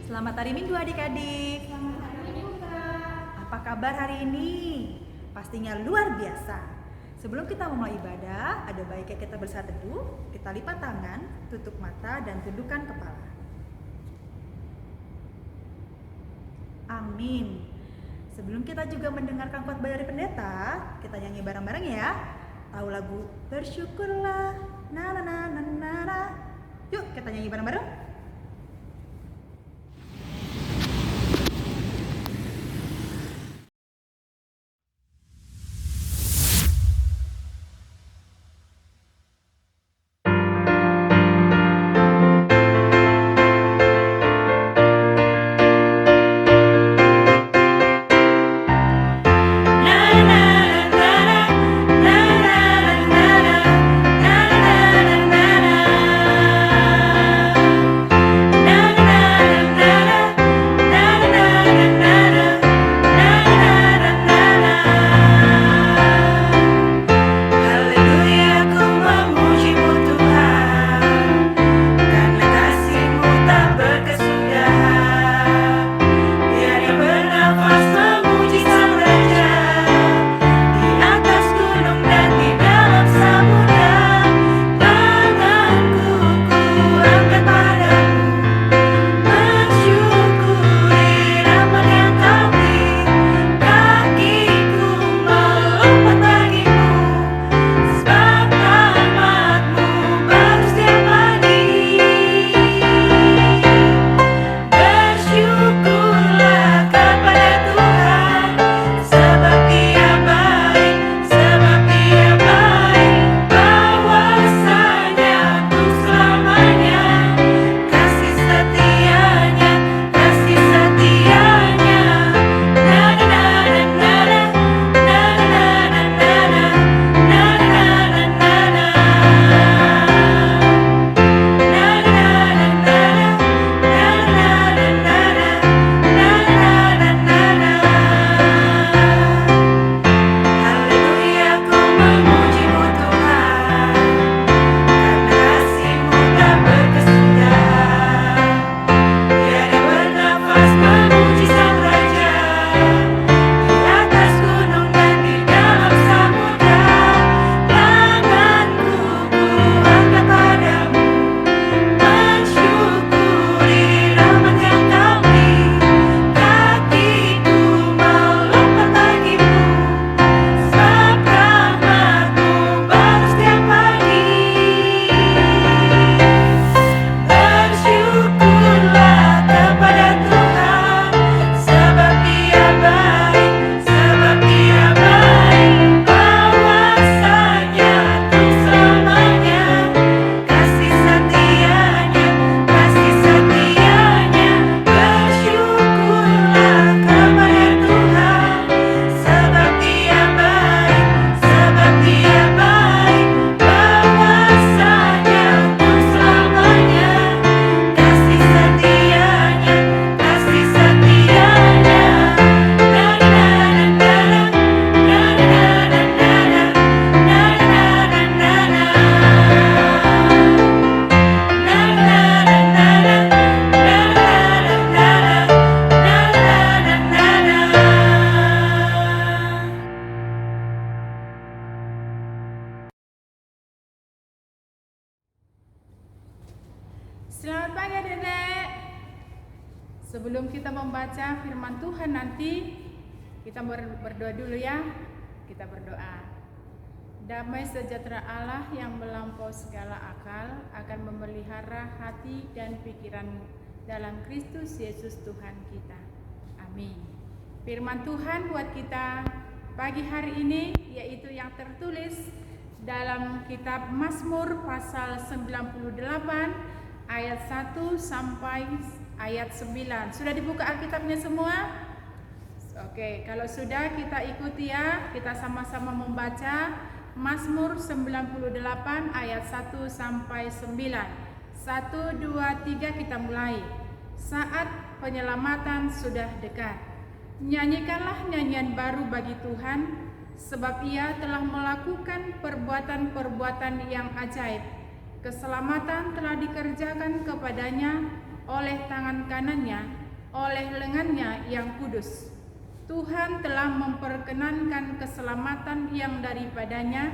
Selamat hari Minggu adik-adik. Selamat hari Minggu, Kak. Apa kabar hari ini? Pastinya luar biasa. Sebelum kita memulai ibadah, ada baiknya kita bersatu teduh, kita lipat tangan, tutup mata dan tundukkan kepala. Amin. Sebelum kita juga mendengarkan khotbah dari pendeta, kita nyanyi bareng-bareng ya. Tahu lagu Bersyukurlah, na na na na na na. Yuk kita nyanyi bareng-bareng. Selamat pagi adik-adik. Sebelum kita membaca firman Tuhan nanti, kita berdoa dulu ya. Kita berdoa. Damai sejahtera Allah yang melampaui segala akal akan memelihara hati dan pikiranmu dalam Kristus Yesus Tuhan kita. Amin. Firman Tuhan buat kita pagi hari ini yaitu yang tertulis dalam kitab Mazmur pasal 98 ayat 1 sampai ayat 9. Sudah dibuka Alkitabnya semua? Oke, kalau sudah kita ikuti ya. Kita sama-sama membaca Mazmur 98 ayat 1 sampai 9. 1, 2, 3 kita mulai. Saat penyelamatan sudah dekat. Nyanyikanlah nyanyian baru bagi Tuhan, sebab Ia telah melakukan perbuatan-perbuatan yang ajaib. Keselamatan telah dikerjakan kepadanya oleh tangan kanannya, oleh lengannya yang kudus. Tuhan telah memperkenankan keselamatan yang daripadanya,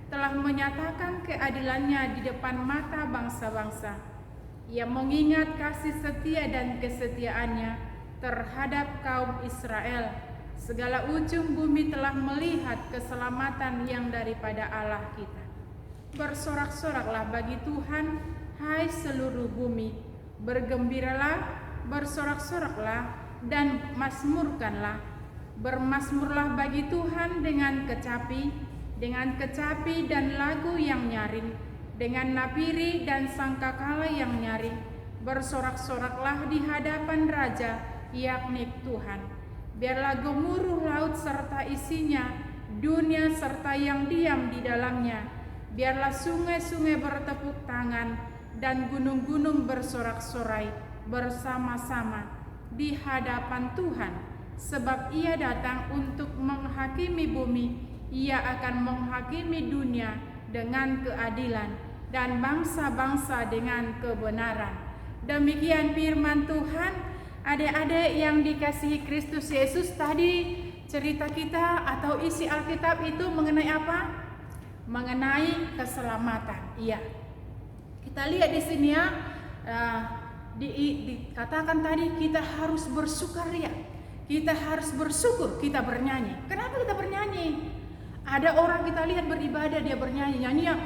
telah menyatakan keadilannya di depan mata bangsa-bangsa. Ia mengingat kasih setia dan kesetiaannya terhadap kaum Israel. Segala ujung bumi telah melihat keselamatan yang daripada Allah kita. Bersorak-soraklah bagi Tuhan, hai seluruh bumi. Bergembiralah, bersorak-soraklah, dan mazmurkanlah. Bermazmurlah bagi Tuhan dengan kecapi dan lagu yang nyaring, dengan napiri dan sangkakala yang nyaring. Bersorak-soraklah di hadapan Raja, yakni Tuhan. Biarlah gemuruh laut serta isinya, dunia serta yang diam di dalamnya. Biarlah sungai-sungai bertepuk tangan dan gunung-gunung bersorak-sorai bersama-sama di hadapan Tuhan. Sebab ia datang untuk menghakimi bumi, ia akan menghakimi dunia dengan keadilan dan bangsa-bangsa dengan kebenaran. Demikian firman Tuhan. Adik-adik yang dikasihi Kristus Yesus, tadi cerita kita atau isi Alkitab itu mengenai apa? Mengenai keselamatan. Iya. Kita lihat di sini ya, dikatakan tadi kita harus bersukaria. Kita harus bersyukur, kita bernyanyi. Kenapa kita bernyanyi? Ada orang kita lihat beribadah, dia bernyanyi, nyanyi yang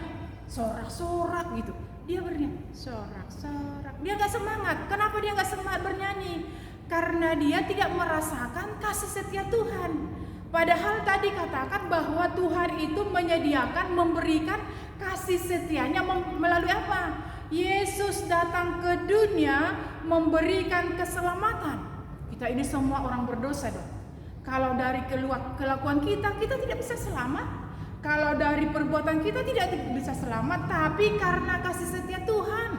sorak-sorak gitu. Dia bernyanyi, sorak-sorak. Dia gak semangat. Kenapa dia gak semangat bernyanyi? Karena dia tidak merasakan kasih setia Tuhan. Padahal tadi katakan bahwa Tuhan itu menyediakan, memberikan kasih setianya melalui apa? Yesus datang ke dunia memberikan keselamatan. Kita ini semua orang berdosa dong. Kalau dari kelakuan kita tidak bisa selamat. Kalau dari perbuatan kita tidak bisa selamat. Tapi karena kasih setia Tuhan,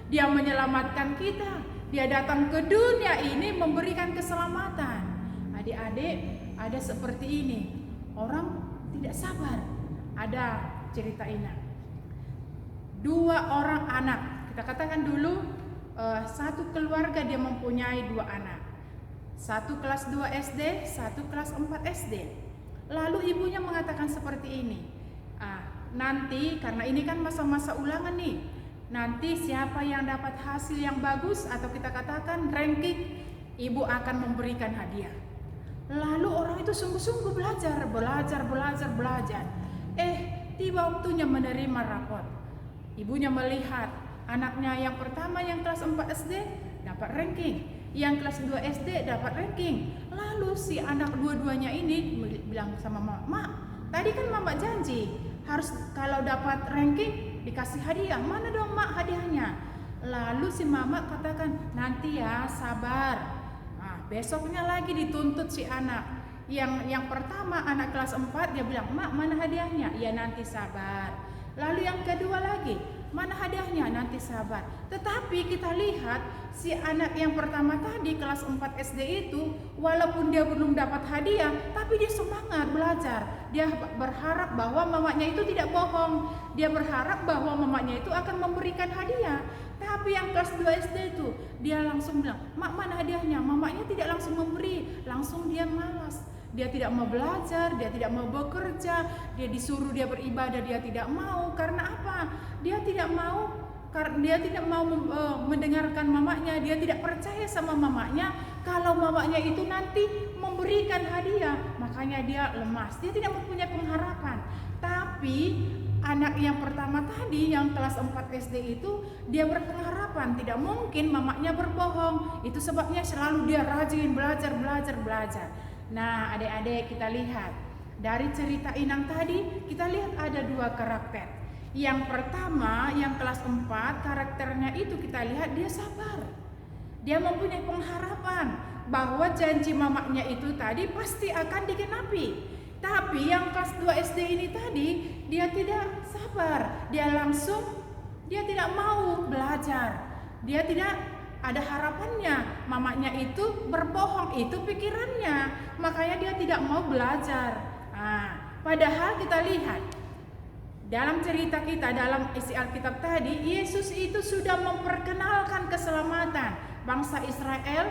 Dia menyelamatkan kita. Dia datang ke dunia ini memberikan keselamatan. Adik-adik, ada seperti ini. Orang tidak sabar. Ada cerita ini. 2 orang anak. Kita katakan dulu satu keluarga dia mempunyai 2 anak. Satu kelas 2 SD, satu kelas 4 SD. Lalu ibunya mengatakan seperti ini. Nanti karena ini kan masa-masa ulangan nih. Nanti siapa yang dapat hasil yang bagus atau kita katakan ranking, ibu akan memberikan hadiah. Lalu orang itu sungguh-sungguh belajar. Tiba waktunya menerima rapot. Ibunya melihat anaknya yang pertama yang kelas 4 SD dapat ranking. Yang kelas 2 SD dapat ranking. Lalu si anak dua-duanya ini bilang sama mama, "Mak, tadi kan mama janji harus kalau dapat ranking dikasih hadiah. Mana dong mak hadiahnya?" Lalu si mama katakan, "Nanti ya, sabar." Besoknya lagi dituntut si anak. Yang pertama anak kelas 4 dia bilang, "Mak, mana hadiahnya?" "Ya nanti sabar." Lalu yang kedua lagi, "Mana hadiahnya?" "Nanti sabar." Tetapi kita lihat si anak yang pertama tadi kelas 4 SD itu, walaupun dia belum dapat hadiah, tapi dia semangat belajar. Dia berharap bahwa mamanya itu tidak bohong. Dia berharap bahwa mamanya itu akan memberikan hadiah. Tapi yang kelas 2 SD itu, dia langsung bilang, "Mak, mana hadiahnya?" Mamanya tidak langsung memberi, langsung dia malas. Dia tidak mau belajar, dia tidak mau bekerja, dia disuruh dia beribadah, dia tidak mau. Karena apa? Dia tidak mau mendengarkan mamanya, dia tidak percaya sama mamanya kalau mamanya itu nanti memberikan hadiah. Makanya dia lemas, dia tidak mempunyai pengharapan. Tapi anak yang pertama tadi yang kelas 4 SD itu dia berpengharapan, tidak mungkin mamanya berbohong. Itu sebabnya selalu dia rajin belajar. Nah, adik-adik kita lihat dari cerita Inang tadi, kita lihat ada 2 karakter. Yang pertama, yang kelas 4, karakternya itu kita lihat dia sabar. Dia mempunyai pengharapan bahwa janji mamanya itu tadi pasti akan digenapi. Tapi yang kelas 2 SD ini tadi, dia tidak sabar. Dia tidak mau belajar. Dia tidak ada harapannya. Mamanya itu berbohong, itu pikirannya. Makanya dia tidak mau belajar. Padahal kita lihat dalam cerita kita, dalam isi Alkitab tadi, Yesus itu sudah memperkenalkan keselamatan. bangsa Israel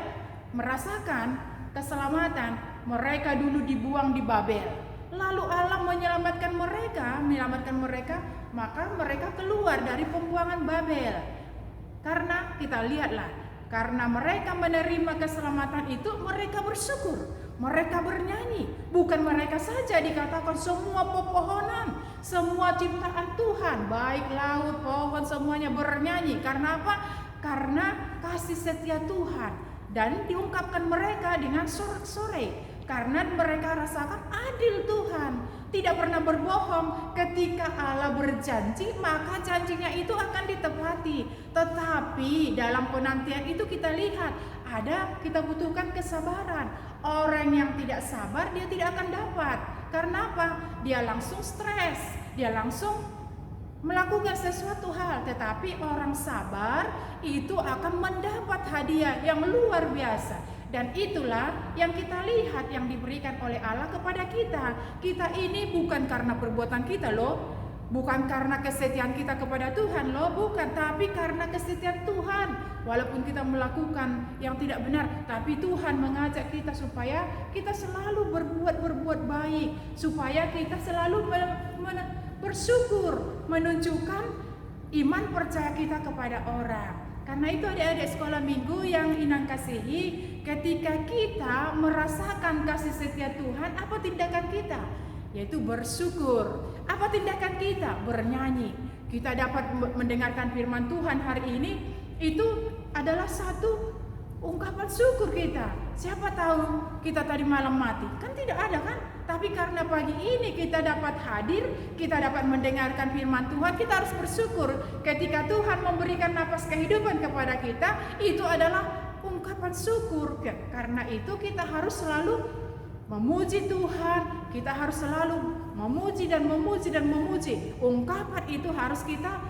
merasakan keselamatan. Mereka dulu dibuang di Babel. Lalu Allah menyelamatkan mereka, maka mereka keluar dari pembuangan Babel. Karena kita lihatlah, karena mereka menerima keselamatan itu, mereka bersyukur, mereka bernyanyi. Bukan mereka saja, dikatakan semua pepohonan, semua ciptaan Tuhan, baik laut, pohon, semuanya bernyanyi. Karena apa? Karena kasih setia Tuhan. Dan diungkapkan mereka dengan sorak-sorai, karena mereka rasakan adil Tuhan, tidak pernah berbohong. Ketika Allah berjanji, maka janjinya itu akan ditepati. Tetapi dalam penantian itu kita lihat, kita butuhkan kesabaran. Orang yang tidak sabar, dia tidak akan dapat. Karena apa? Dia langsung stres, dia langsung melakukan sesuatu hal. Tetapi orang sabar itu akan mendapat hadiah yang luar biasa. Dan itulah yang kita lihat yang diberikan oleh Allah kepada kita. Kita ini bukan karena perbuatan kita loh, bukan karena kesetiaan kita kepada Tuhan loh, bukan, tapi karena kesetiaan Tuhan. Walaupun kita melakukan yang tidak benar, tapi Tuhan mengajak kita supaya kita selalu berbuat baik, supaya kita selalu bersyukur, menunjukkan iman percaya kita kepada orang. Karena itu adik-adik sekolah minggu yang Inang kasihi, ketika kita merasakan kasih setia Tuhan, apa tindakan kita? Yaitu bersyukur. Apa tindakan kita? Bernyanyi. Kita dapat mendengarkan firman Tuhan hari ini, itu adalah satu ungkapan syukur kita. Siapa tahu kita tadi malam mati? Kan tidak ada kan? Tapi karena pagi ini kita dapat hadir, kita dapat mendengarkan firman Tuhan, kita harus bersyukur. Ketika Tuhan memberikan napas kehidupan kepada kita, itu adalah ungkapan syukur. Karena itu kita harus selalu memuji Tuhan, kita harus selalu memuji dan memuji. Ungkapan itu harus kita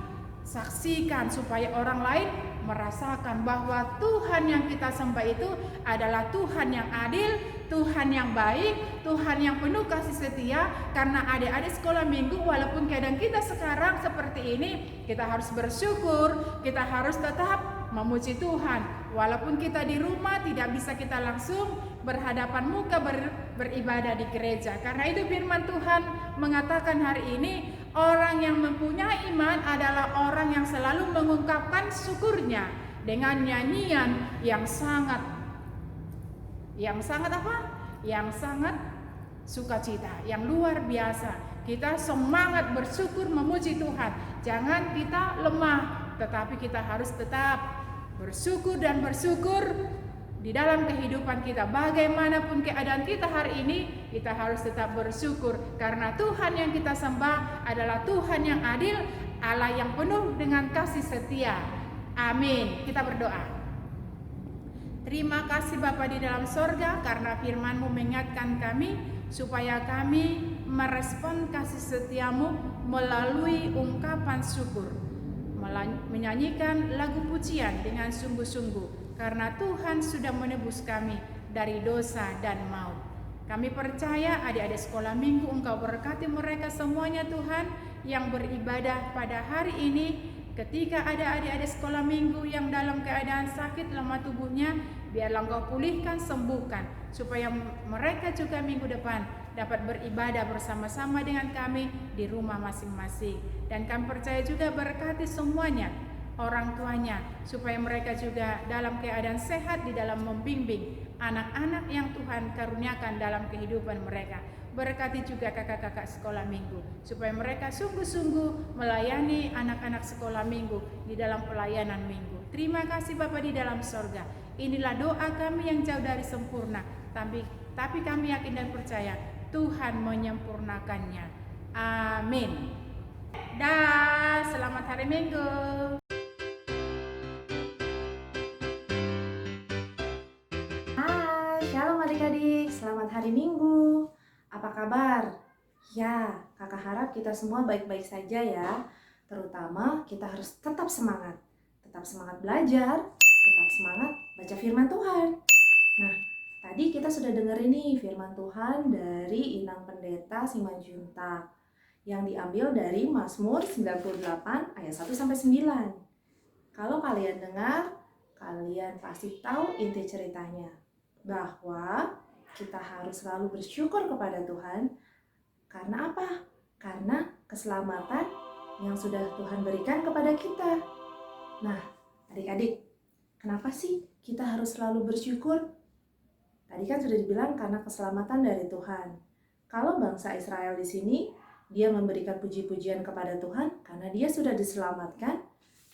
saksikan supaya orang lain merasakan bahwa Tuhan yang kita sembah itu adalah Tuhan yang adil, Tuhan yang baik, Tuhan yang penuh kasih setia. Karena adik-adik sekolah minggu, walaupun keadaan kita sekarang seperti ini, kita harus bersyukur, kita harus tetap memuji Tuhan. Walaupun kita di rumah tidak bisa kita langsung berhadapan muka beribadah di gereja. Karena itu firman Tuhan mengatakan hari ini, orang yang mempunyai iman adalah orang yang selalu mengungkapkan syukurnya dengan nyanyian yang sangat apa? Yang sangat sukacita, yang luar biasa. Kita semangat bersyukur memuji Tuhan. Jangan kita lemah, tetapi kita harus tetap bersyukur dan bersyukur di dalam kehidupan kita. Bagaimanapun keadaan kita hari ini, kita harus tetap bersyukur karena Tuhan yang kita sembah adalah Tuhan yang adil, Allah yang penuh dengan kasih setia. Amin. Kita berdoa. Terima kasih Bapa di dalam sorga, karena firman-Mu mengingatkan kami supaya kami merespon kasih setiamu melalui ungkapan syukur, menyanyikan lagu pujian dengan sungguh-sungguh, karena Tuhan sudah menebus kami dari dosa dan maut. Kami percaya adik-adik sekolah minggu Engkau berkati mereka semuanya Tuhan yang beribadah pada hari ini. Ketika ada adik-adik sekolah minggu yang dalam keadaan sakit lemah tubuhnya, biarlah Engkau pulihkan, sembuhkan, supaya mereka juga minggu depan dapat beribadah bersama-sama dengan kami di rumah masing-masing. Dan kami percaya juga berkati semuanya, orang tuanya, supaya mereka juga dalam keadaan sehat di dalam membimbing anak-anak yang Tuhan karuniakan dalam kehidupan mereka. Berkati juga kakak-kakak sekolah minggu, supaya mereka sungguh-sungguh melayani anak-anak sekolah minggu di dalam pelayanan minggu. Terima kasih Bapa di dalam sorga. Inilah doa kami yang jauh dari sempurna, tapi kami yakin dan percaya Tuhan menyempurnakannya. Amin. Dah, selamat hari Minggu. Hai, shalom adik-adik, selamat hari Minggu. Apa kabar? Ya, kakak harap kita semua baik-baik saja ya. Terutama kita harus tetap semangat belajar, tetap semangat baca firman Tuhan. Nah, tadi kita sudah dengerin nih firman Tuhan dari Inang Pendeta Simanjuntak yang diambil dari Mazmur 98 ayat 1-9. Kalau kalian dengar, Kalian pasti tahu inti ceritanya, bahwa kita harus selalu bersyukur kepada Tuhan. Karena apa? Karena keselamatan yang sudah Tuhan berikan kepada kita. Nah, adik-adik, kenapa sih kita harus selalu bersyukur? Tadi kan sudah dibilang karena keselamatan dari Tuhan. Kalau bangsa Israel di sini, dia memberikan puji-pujian kepada Tuhan karena dia sudah diselamatkan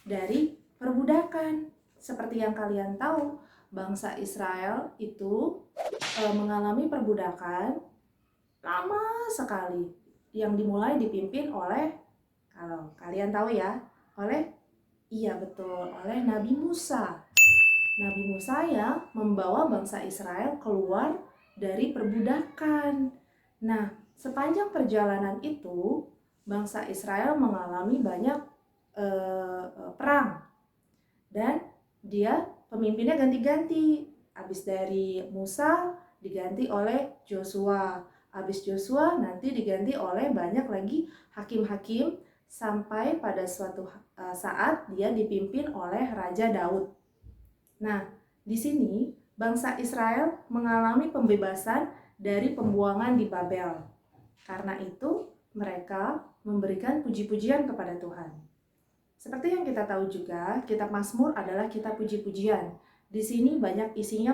dari perbudakan. Seperti yang kalian tahu, bangsa Israel itu mengalami perbudakan lama sekali yang dimulai dipimpin oleh, kalau kalian tahu ya, oleh Nabi Musa. Nabi Musa yang membawa bangsa Israel keluar dari perbudakan. Nah, sepanjang perjalanan itu, bangsa Israel mengalami banyak perang. Dan dia pemimpinnya ganti-ganti. Habis dari Musa diganti oleh Joshua. Habis Joshua nanti diganti oleh banyak lagi hakim-hakim sampai pada suatu saat dia dipimpin oleh Raja Daud. Nah, di sini bangsa Israel mengalami pembebasan dari pembuangan di Babel. Karena itu mereka memberikan puji-pujian kepada Tuhan. Seperti yang kita tahu juga, kitab Mazmur adalah kitab puji-pujian. Di sini banyak isinya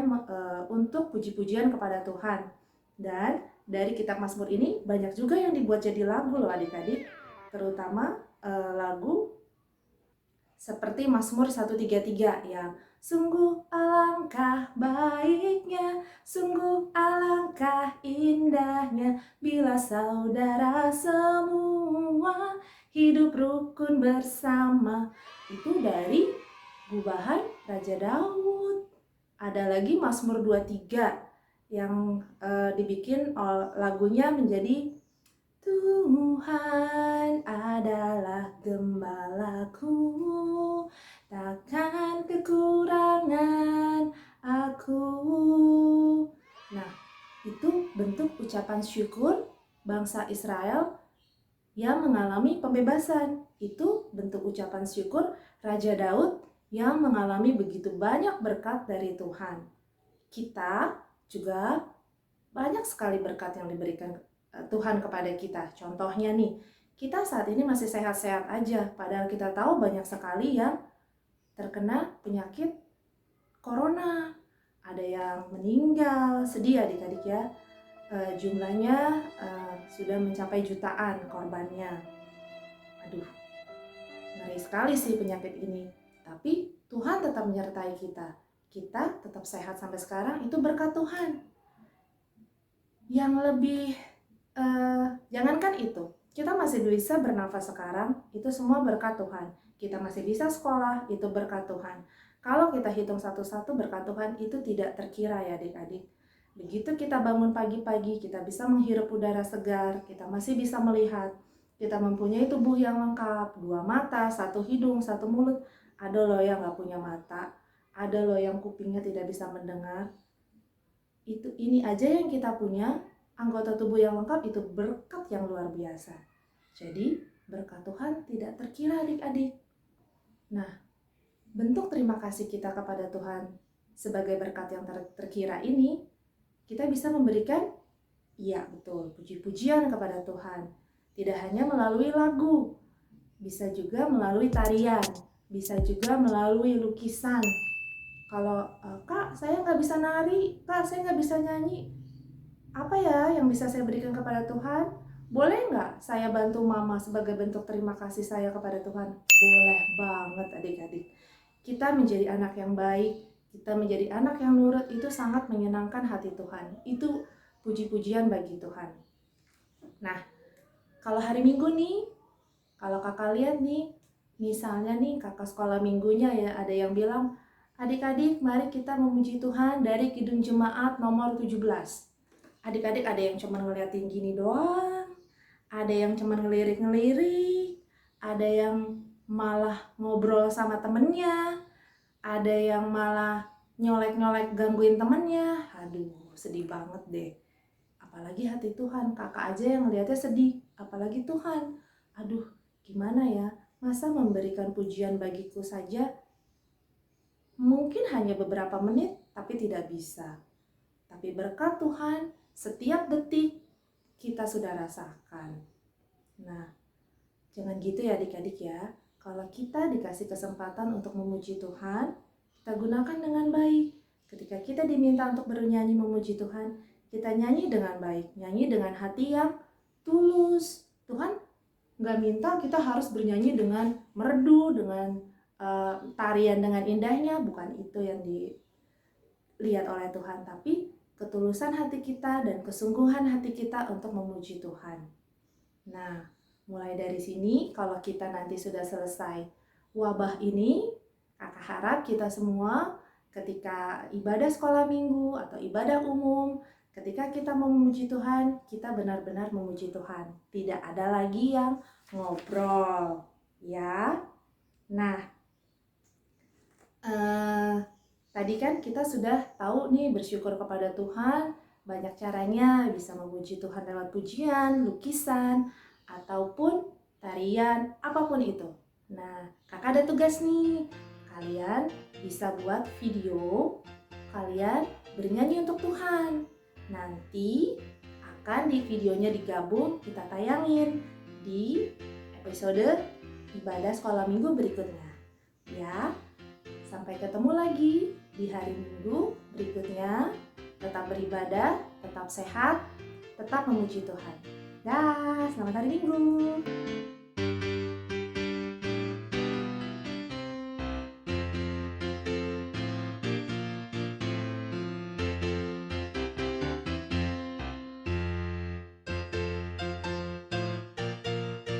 untuk puji-pujian kepada Tuhan. Dan dari kitab Mazmur ini banyak juga yang dibuat jadi lagu loh adik-adik. Terutama lagu seperti Mazmur 133 yang sungguh alangkah baiknya, sungguh alangkah indahnya bila saudara semua hidup rukun bersama. Itu dari gubahan Raja Daud. Ada lagi Mazmur 23 yang dibikin lagunya menjadi Tuhan adalah gembalaku, takkan kekurangan aku. Nah, itu bentuk ucapan syukur bangsa Israel yang mengalami pembebasan. Itu bentuk ucapan syukur Raja Daud yang mengalami begitu banyak berkat dari Tuhan. Kita juga banyak sekali berkat yang diberikan Tuhan kepada kita. Contohnya nih, kita saat ini masih sehat-sehat aja, padahal kita tahu banyak sekali yang terkena penyakit corona. Ada yang meninggal, sedih adik-adik ya. Jumlahnya sudah mencapai jutaan korbannya. Aduh, ngeri sekali sih penyakit ini. Tapi Tuhan tetap menyertai kita. Kita tetap sehat sampai sekarang, itu berkat Tuhan. Yang lebih jangankan itu, kita masih bisa bernafas sekarang, itu semua berkat Tuhan. Kita masih bisa sekolah, itu berkat Tuhan. Kalau kita hitung satu-satu, berkat Tuhan itu tidak terkira ya adik-adik. Begitu kita bangun pagi-pagi, kita bisa menghirup udara segar, kita masih bisa melihat, kita mempunyai tubuh yang lengkap, 2 mata, 1 hidung, 1 mulut. Ada loh yang gak punya mata, ada loh yang kupingnya tidak bisa mendengar. Ini aja yang kita punya, anggota tubuh yang lengkap, itu berkat yang luar biasa. Jadi berkat Tuhan tidak terkira adik-adik. Nah, bentuk terima kasih kita kepada Tuhan sebagai berkat yang terkira ini, kita bisa memberikan, iya betul, puji-pujian kepada Tuhan. Tidak hanya melalui lagu, bisa juga melalui tarian, bisa juga melalui lukisan. Kalau Kak, saya nggak bisa nari, Kak, saya nggak bisa nyanyi, apa ya yang bisa saya berikan kepada Tuhan? Boleh nggak saya bantu mama sebagai bentuk terima kasih saya kepada Tuhan? Boleh banget adik-adik. Kita menjadi anak yang baik, kita menjadi anak yang nurut, itu sangat menyenangkan hati Tuhan. Itu puji-pujian bagi Tuhan. Nah, kalau hari Minggu nih, kalau kakak lihat nih, misalnya nih kakak sekolah minggunya ya, ada yang bilang, adik-adik mari kita memuji Tuhan dari Kidung Jemaat nomor 17. Adik-adik ada yang cuma ngeliatin gini doang, ada yang cuma ngelirik-ngelirik, ada yang malah ngobrol sama temennya, ada yang malah nyolek-nyolek gangguin temennya. Aduh, sedih banget deh. Apalagi hati Tuhan, kakak aja yang ngeliatnya sedih, apalagi Tuhan. Aduh, gimana ya, masa memberikan pujian bagiku saja mungkin hanya beberapa menit, tapi tidak bisa. Tapi berkat Tuhan, setiap detik kita sudah rasakan. Nah, jangan gitu ya adik-adik ya. Kalau kita dikasih kesempatan untuk memuji Tuhan, kita gunakan dengan baik. Ketika kita diminta untuk bernyanyi memuji Tuhan, kita nyanyi dengan baik, nyanyi dengan hati yang tulus. Tuhan nggak minta kita harus bernyanyi dengan merdu, dengan tarian dengan indahnya, bukan itu yang dilihat oleh Tuhan, tapi ketulusan hati kita dan kesungguhan hati kita untuk memuji Tuhan. Nah, mulai dari sini, kalau kita nanti sudah selesai wabah ini, Kakak harap kita semua ketika ibadah sekolah minggu atau ibadah umum, ketika kita memuji Tuhan, kita benar-benar memuji Tuhan. Tidak ada lagi yang ngobrol, ya. Nah, tadi kan kita sudah tahu nih bersyukur kepada Tuhan, banyak caranya bisa memuji Tuhan lewat pujian, lukisan, ataupun tarian, apapun itu. Nah, kakak ada tugas nih. Kalian bisa buat video, kalian bernyanyi untuk Tuhan. Nanti akan di videonya digabung, kita tayangin di episode ibadah sekolah minggu berikutnya. Ya, sampai ketemu lagi di hari Minggu berikutnya. Tetap beribadah, tetap sehat, tetap memuji Tuhan. Dah, selamat hari Minggu.